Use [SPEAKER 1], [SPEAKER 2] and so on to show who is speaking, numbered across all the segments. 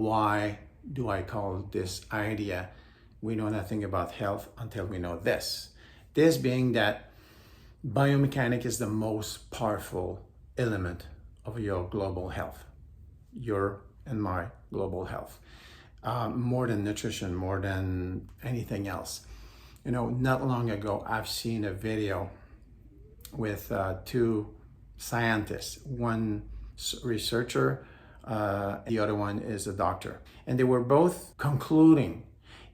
[SPEAKER 1] why do I call this idea, we know nothing about health until we know this. This being that biomechanics is the most powerful element of your global health, your and my global health, more than nutrition, more than anything else. You know, not long ago, I've seen a video with two scientists, one researcher, the other one is a doctor. And they were both concluding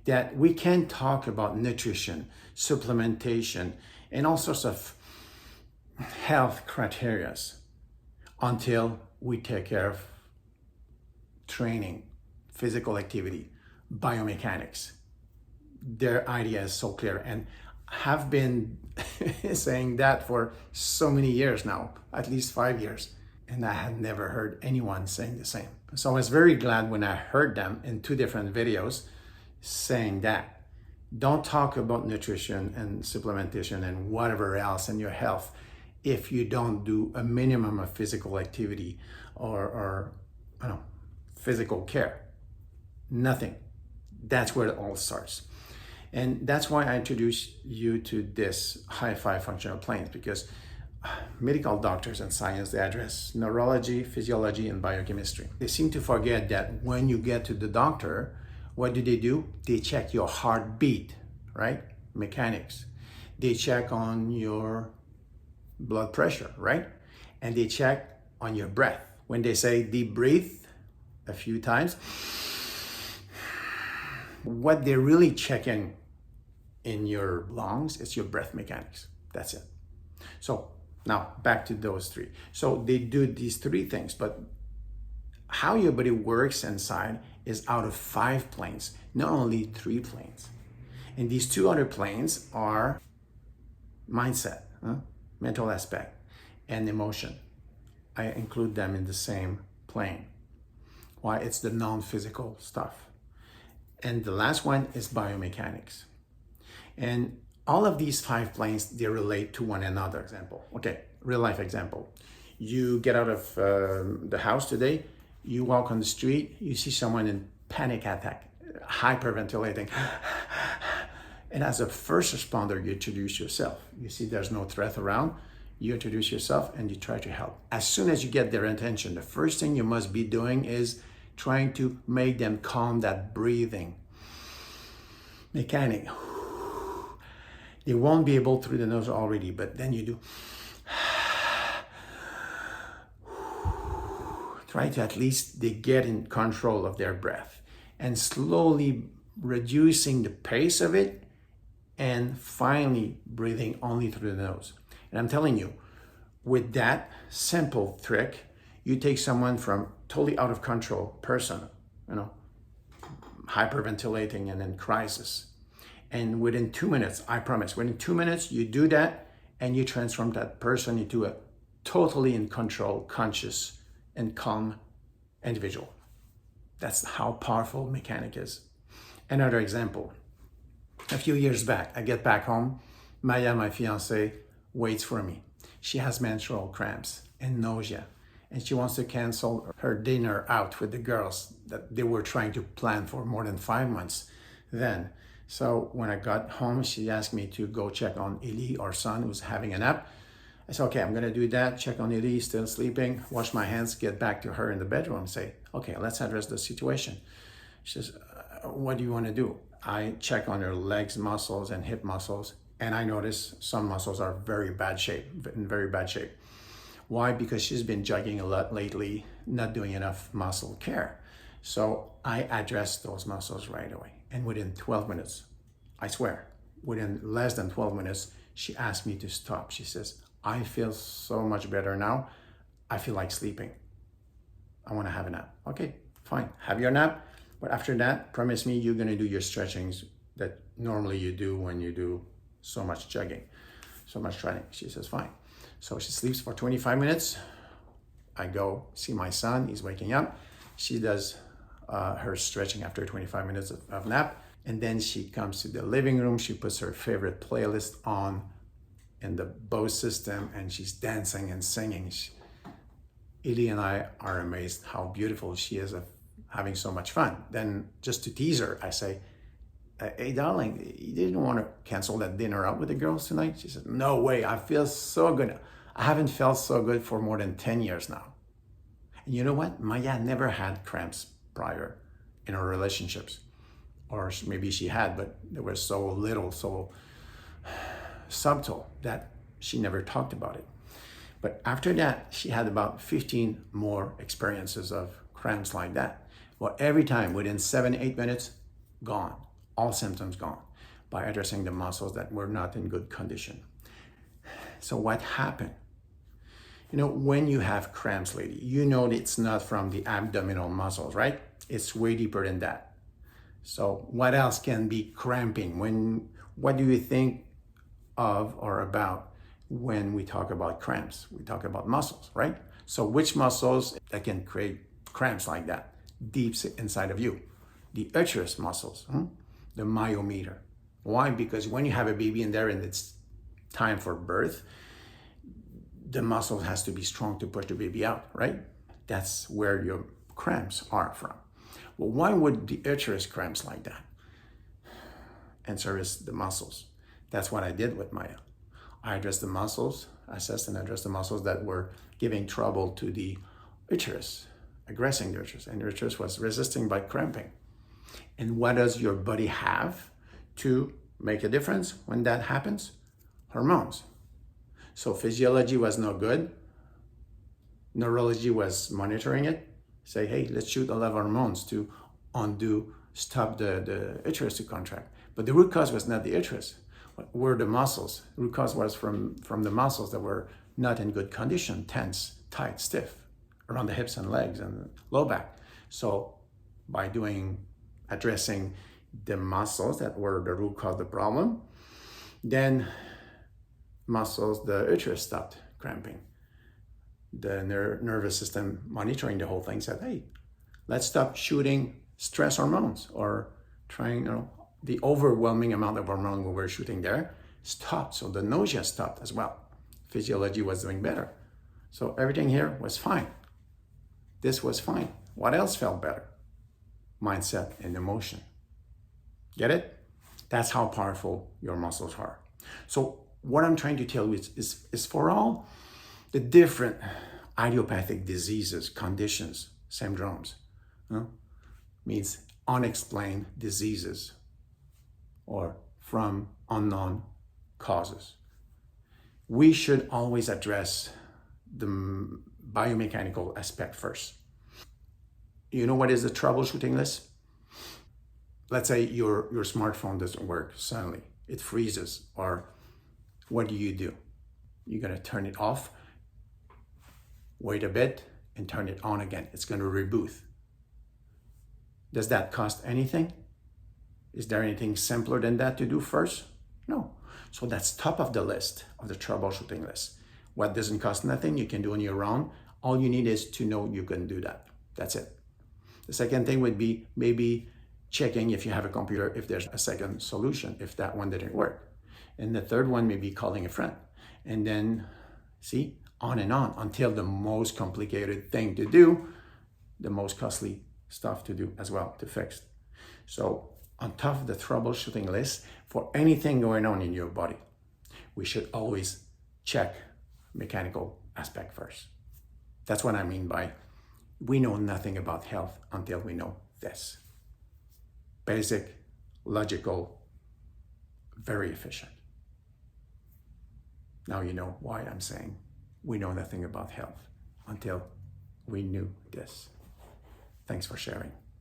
[SPEAKER 1] that we can't talk about nutrition, supplementation, and all sorts of health criteria until we take care of training, physical activity, biomechanics. Their idea is so clear, and have been saying that for so many years now, at least 5 years, and I had never heard anyone saying the same. So I was very glad when I heard them in two different videos saying that. Don't talk about nutrition and supplementation and whatever else in your health if you don't do a minimum of physical activity or physical care. Nothing. That's where it all starts. And that's why I introduced you to this high-five functional planes, because medical doctors and science, they address neurology, physiology, and biochemistry. They seem to forget that when you get to the doctor, what do? They check your heartbeat, right? Mechanics. They check on your blood pressure, right? And they check on your breath. When they say deep breathe a few times, what they're really checking in your lungs is your breath mechanics. That's it. So now back to those three. So they do these three things, but how your body works inside is out of 5 planes, not only 3 planes. And these 2 other planes are mindset, mental aspect, and emotion. I include them in the same plane. Why? It's the non-physical stuff. And the last one is biomechanics. And all of these 5 planes, they relate to one another. Example, okay, real life example. You get out of the house today, you walk on the street, you see someone in panic attack, hyperventilating. And as a first responder, you introduce yourself. You see there's no threat around, you introduce yourself and you try to help. As soon as you get their attention, the first thing you must be doing is trying to make them calm that breathing mechanic. They won't be able through the nose already, but then you do. Try to at least they get in control of their breath and slowly reducing the pace of it and finally breathing only through the nose. And I'm telling you, with that simple trick, you take someone from totally out of control person, hyperventilating and in crisis. And within 2 minutes, I promise, within 2 minutes, you do that and you transform that person into a totally in control, conscious, and calm individual. That's how powerful mechanic is. Another example. A few years back, I get back home. Maya, my fiancée, waits for me. She has menstrual cramps and nausea, and she wants to cancel her dinner out with the girls that they were trying to plan for more than 5 months then. So when I got home, she asked me to go check on Eli, our son, who's having a nap. I said, okay, I'm gonna do that, check on Eli, still sleeping, wash my hands, get back to her in the bedroom, say, okay, let's address the situation. She says, what do you wanna do? I check on her legs muscles and hip muscles, and I notice some muscles are in very bad shape. Why? Because she's been jogging a lot lately, not doing enough muscle care. So I addressed those muscles right away. And within 12 minutes, I swear, within less than 12 minutes, she asked me to stop. She says, I feel so much better now. I feel like sleeping. I want to have a nap. Okay, fine, have your nap. But after that, promise me you're gonna do your stretchings that normally you do when you do so much jogging, so much training. She says, fine. So she sleeps for 25 minutes. I go see my son, he's waking up. She does her stretching after 25 minutes of nap. And then she comes to the living room. She puts her favorite playlist on in the Bose system and she's dancing and singing. Eli and I are amazed how beautiful she is, having so much fun. Then just to tease her, I say, hey, darling, you didn't want to cancel that dinner out with the girls tonight? She said, no way, I feel so good. I haven't felt so good for more than 10 years now. And you know what? Maya never had cramps prior in her relationships. Or maybe she had, but they were so little, so subtle that she never talked about it. But after that, she had about 15 more experiences of cramps like that. Well, every time, within 7-8 minutes, gone. All symptoms gone by addressing the muscles that were not in good condition. So what happened? You know, when you have cramps, lady, you know it's not from the abdominal muscles, right? It's way deeper than that. So what else can be cramping? What do you think of or about when we talk about cramps? We talk about muscles, right? So which muscles that can create cramps like that deep inside of you? The uterus muscles, the myometer. Why? Because when you have a baby in there and it's time for birth, the muscle has to be strong to push the baby out, right? That's where your cramps are from. Well, why would the uterus cramps like that? Answer is the muscles. That's what I did with Maya. I addressed the muscles, assessed and addressed the muscles that were giving trouble to the uterus, aggressing the uterus, and the uterus was resisting by cramping. And what does your body have to make a difference when that happens? Hormones. So physiology was no good. Neurology was monitoring it. Say, hey, let's shoot a lot of hormones to stop the uterus to contract. But the root cause was not the uterus, were the muscles. The root cause was from the muscles that were not in good condition, tense, tight, stiff, around the hips and legs and low back. So by addressing the muscles that were the root cause of the problem, then the uterus stopped cramping. The nervous system monitoring the whole thing said, hey, let's stop shooting stress hormones or trying, the overwhelming amount of hormone we were shooting there stopped. So the nausea stopped as well. Physiology was doing better. So everything here was fine. This was fine. What else felt better? Mindset and emotion. Get it? That's how powerful your muscles are. So what I'm trying to tell you is for all the different idiopathic diseases, conditions, syndromes, means unexplained diseases or from unknown causes. We should always address the biomechanical aspect first. You know what is the troubleshooting list? Let's say your smartphone doesn't work suddenly. It freezes, or what do? You're gonna turn it off, wait a bit, and turn it on again. It's gonna reboot. Does that cost anything? Is there anything simpler than that to do first? No. So that's top of the list, of the troubleshooting list. What doesn't cost nothing, you can do on your own. All you need is to know you can do that. That's it. The second thing would be maybe checking if you have a computer, if there's a second solution, if that one didn't work. And the third one may be calling a friend. And then, on and on until the most complicated thing to do, the most costly stuff to do as well to fix. So on top of the troubleshooting list, for anything going on in your body, we should always check mechanical aspect first. That's what I mean by we know nothing about health until we know this. Basic, logical, very efficient. Now you know why I'm saying we know nothing about health until we knew this. Thanks for sharing.